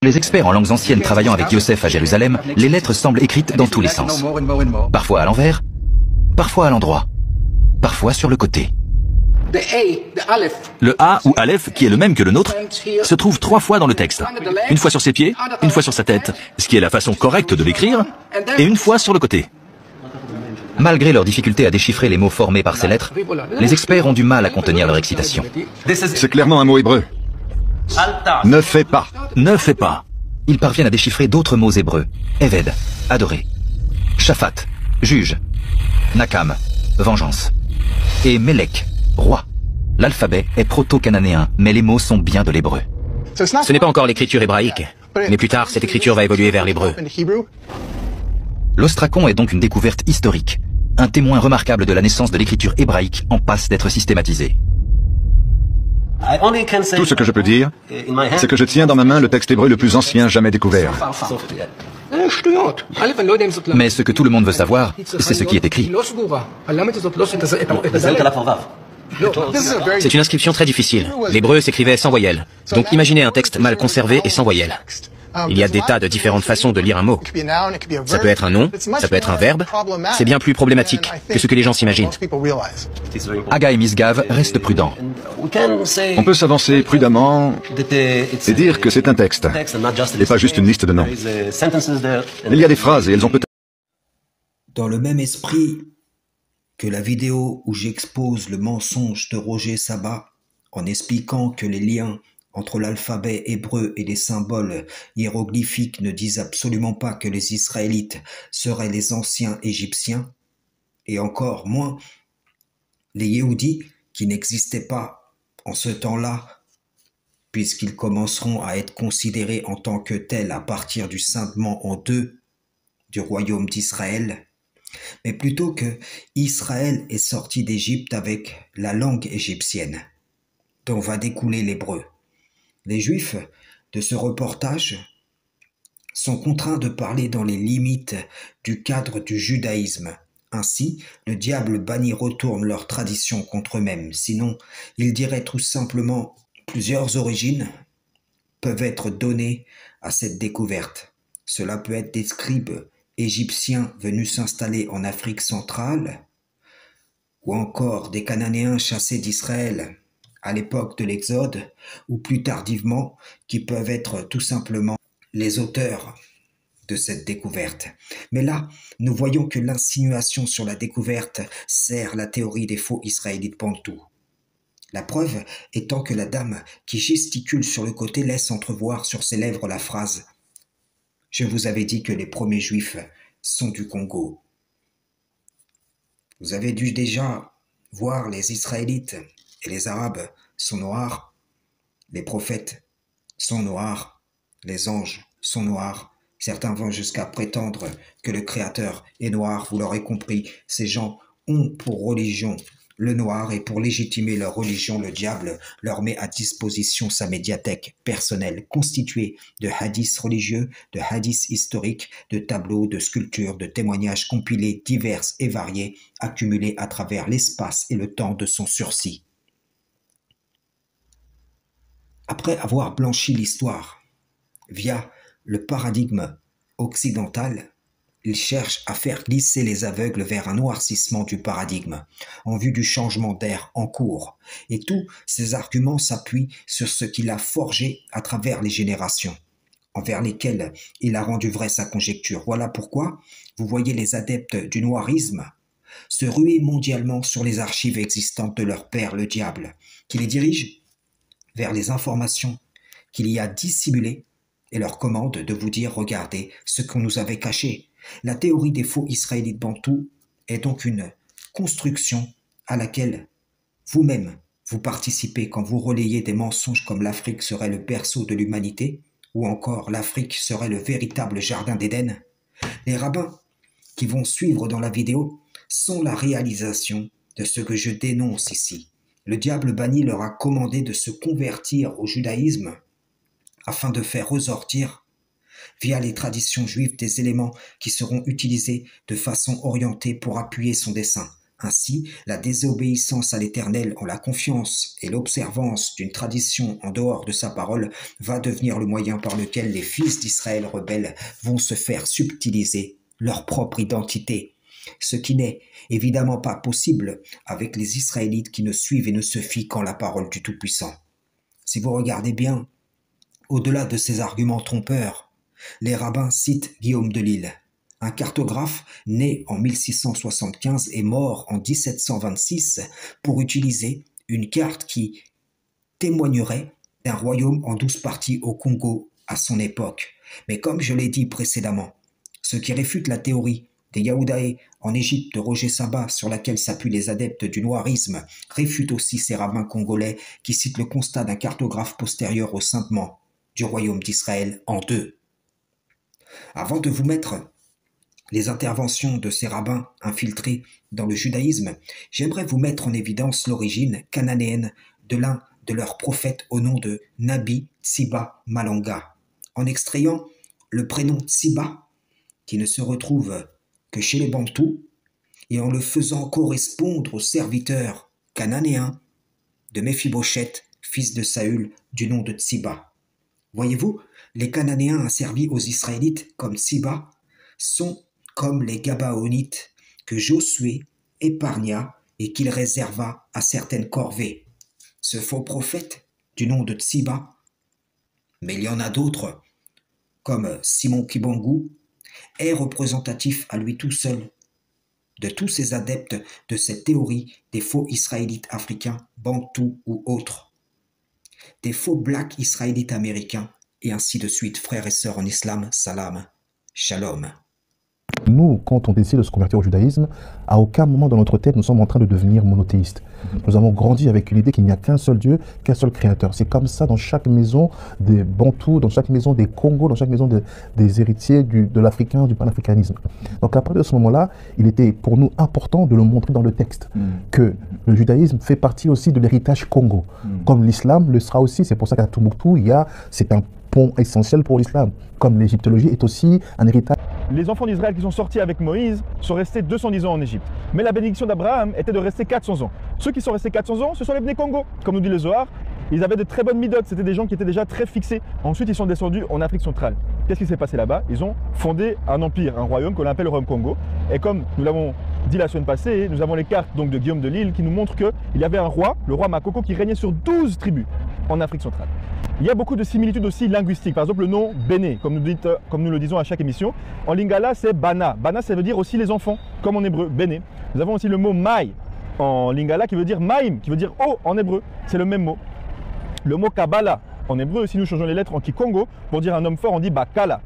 Les experts en langues anciennes travaillant avec Yosef à Jérusalem, les lettres semblent écrites dans tous les sens. Parfois à l'envers, parfois à l'endroit, parfois sur le côté. Le A ou Aleph, qui est le même que le nôtre, se trouve 3 fois dans le texte. Une fois sur ses pieds, une fois sur sa tête, ce qui est la façon correcte de l'écrire, et une fois sur le côté. Malgré leur difficulté à déchiffrer les mots formés par ces lettres, les experts ont du mal à contenir leur excitation. C'est clairement un mot hébreu. Ne fais pas. Ne fais pas. Ils parviennent à déchiffrer d'autres mots hébreux. Eved, adorer. Shaphat, juge. Nakam, vengeance. Et Melek, roi. L'alphabet est proto-cananéen, mais les mots sont bien de l'hébreu. Ce n'est pas encore l'écriture hébraïque, mais plus tard, cette écriture va évoluer vers l'hébreu. L'ostracon est donc une découverte historique, un témoin remarquable de la naissance de l'écriture hébraïque en passe d'être systématisée. Tout ce que je peux dire, c'est que je tiens dans ma main le texte hébreu le plus ancien jamais découvert. Mais ce que tout le monde veut savoir, c'est ce qui est écrit. C'est une inscription très difficile. L'hébreu s'écrivait sans voyelles. Donc imaginez un texte mal conservé et sans voyelles. Il y a des tas de différentes façons de lire un mot. Ça peut être un nom, ça peut être un verbe. C'est bien plus problématique que ce que les gens s'imaginent. Haggai Misgav reste prudent. On peut s'avancer prudemment et dire que c'est un texte, et pas juste une liste de noms. Il y a des phrases et elles ont peut-être... Dans le même esprit que la vidéo où j'expose le mensonge de Roger Sabat en expliquant que les liens entre l'alphabet hébreu et les symboles hiéroglyphiques ne disent absolument pas que les Israélites seraient les anciens Égyptiens, et encore moins les Yéhoudis qui n'existaient pas en ce temps-là, puisqu'ils commenceront à être considérés en tant que tels à partir du scindement en deux du royaume d'Israël, mais plutôt que Israël est sorti d'Égypte avec la langue égyptienne, dont va découler l'hébreu. Les Juifs de ce reportage sont contraints de parler dans les limites du cadre du judaïsme. Ainsi, le diable banni retourne leur tradition contre eux-mêmes. Sinon, ils diraient tout simplement plusieurs origines peuvent être données à cette découverte. Cela peut être des scribes égyptiens venus s'installer en Afrique centrale, ou encore des Cananéens chassés d'Israël à l'époque de l'Exode, ou plus tardivement, qui peuvent être tout simplement les auteurs de cette découverte. Mais là, nous voyons que l'insinuation sur la découverte sert la théorie des faux Israélites bantous. La preuve étant que la dame qui gesticule sur le côté laisse entrevoir sur ses lèvres la phrase « Je vous avais dit que les premiers Juifs sont du Congo ». Vous avez dû déjà voir les Israélites et les Arabes sont noirs, les prophètes sont noirs, les anges sont noirs. Certains vont jusqu'à prétendre que le Créateur est noir, vous l'aurez compris. Ces gens ont pour religion le noir et pour légitimer leur religion, le diable leur met à disposition sa médiathèque personnelle constituée de hadiths religieux, de hadiths historiques, de tableaux, de sculptures, de témoignages compilés divers et variés, accumulés à travers l'espace et le temps de son sursis. Après avoir blanchi l'histoire via le paradigme occidental, il cherche à faire glisser les aveugles vers un noircissement du paradigme en vue du changement d'ère en cours. Et tous ces arguments s'appuient sur ce qu'il a forgé à travers les générations, envers lesquelles il a rendu vraie sa conjecture. Voilà pourquoi vous voyez les adeptes du noirisme se ruer mondialement sur les archives existantes de leur père, le diable, qui les dirige vers les informations qu'il y a dissimulées et leur commande de vous dire « Regardez ce qu'on nous avait caché ». La théorie des faux Israélites bantous est donc une construction à laquelle vous-même vous participez quand vous relayez des mensonges comme l'Afrique serait le berceau de l'humanité ou encore l'Afrique serait le véritable jardin d'Éden. Les rabbins qui vont suivre dans la vidéo sont la réalisation de ce que je dénonce ici. Le diable banni leur a commandé de se convertir au judaïsme afin de faire ressortir via les traditions juives des éléments qui seront utilisés de façon orientée pour appuyer son dessein. Ainsi, la désobéissance à l'Éternel en la confiance et l'observance d'une tradition en dehors de sa parole va devenir le moyen par lequel les fils d'Israël rebelles vont se faire subtiliser leur propre identité, ce qui n'est évidemment pas possible avec les Israélites qui ne suivent et ne se fient qu'en la parole du Tout-Puissant. Si vous regardez bien, au-delà de ces arguments trompeurs, les rabbins citent Guillaume de Lille, un cartographe né en 1675 et mort en 1726 pour utiliser une carte qui témoignerait d'un royaume en 12 parties au Congo à son époque. Mais comme je l'ai dit précédemment, ce qui réfute la théorie des Yaoudaïs en Égypte de Roger Sabat sur laquelle s'appuient les adeptes du noirisme réfute aussi ces rabbins congolais qui citent le constat d'un cartographe postérieur au scintement du royaume d'Israël en deux. Avant de vous mettre les interventions de ces rabbins infiltrés dans le judaïsme, j'aimerais vous mettre en évidence l'origine cananéenne de l'un de leurs prophètes au nom de Nabi Tsiba Malanga. En extrayant le prénom Tsiba, qui ne se retrouve que chez les Bantous, et en le faisant correspondre au serviteur cananéen de Méphibosheth, fils de Saül, du nom de Tsiba. Voyez-vous, les Cananéens asservis aux Israélites comme Tsiba sont comme les Gabaonites que Josué épargna et qu'il réserva à certaines corvées. Ce faux prophète du nom de Tsiba, mais il y en a d'autres, comme Simon Kibangu, est représentatif à lui tout seul de tous ces adeptes de cette théorie des faux Israélites africains, bantous ou autres, des faux blacks Israélites américains, et ainsi de suite, frères et sœurs en islam, salam, shalom. Nous, quand on décide de se convertir au judaïsme, à aucun moment dans notre tête, nous sommes en train de devenir monothéistes. Nous avons grandi avec une idée qu'il n'y a qu'un seul Dieu, qu'un seul Créateur. C'est comme ça dans chaque maison des Bantous, dans chaque maison des Congos, dans chaque maison des héritiers de l'africain, du panafricanisme. Donc à partir de ce moment-là, il était pour nous important de le montrer dans le texte, que le judaïsme fait partie aussi de l'héritage Congo. Comme l'islam le sera aussi, c'est pour ça qu'à Tombouctou, c'est un pont essentiel pour l'islam, comme l'égyptologie est aussi un héritage. Les enfants d'Israël qui sont sortis avec Moïse sont restés 210 ans en Égypte. Mais la bénédiction d'Abraham était de rester 400 ans. Ceux qui sont restés 400 ans, ce sont les Bnei Congo. Comme nous dit le Zohar, ils avaient de très bonnes midotes, c'était des gens qui étaient déjà très fixés. Ensuite, ils sont descendus en Afrique centrale. Qu'est-ce qui s'est passé là-bas? Ils ont fondé un empire, un royaume qu'on appelle le royaume Congo. Et comme nous l'avons dit la semaine passée, nous avons les cartes donc, de Guillaume de Lille qui nous montrent qu'il y avait un roi, le roi Makoko, qui régnait sur 12 tribus en Afrique centrale. Il y a beaucoup de similitudes aussi linguistiques. Par exemple, le nom Béné, comme nous le disons à chaque émission. En lingala, c'est Bana. Bana, ça veut dire aussi les enfants, comme en hébreu, Béné. Nous avons aussi le mot Maï en lingala qui veut dire Maïm, qui veut dire eau en hébreu. C'est le même mot. Le mot Kabbalah en hébreu, si nous changeons les lettres en Kikongo, pour dire un homme fort, on dit Bakala.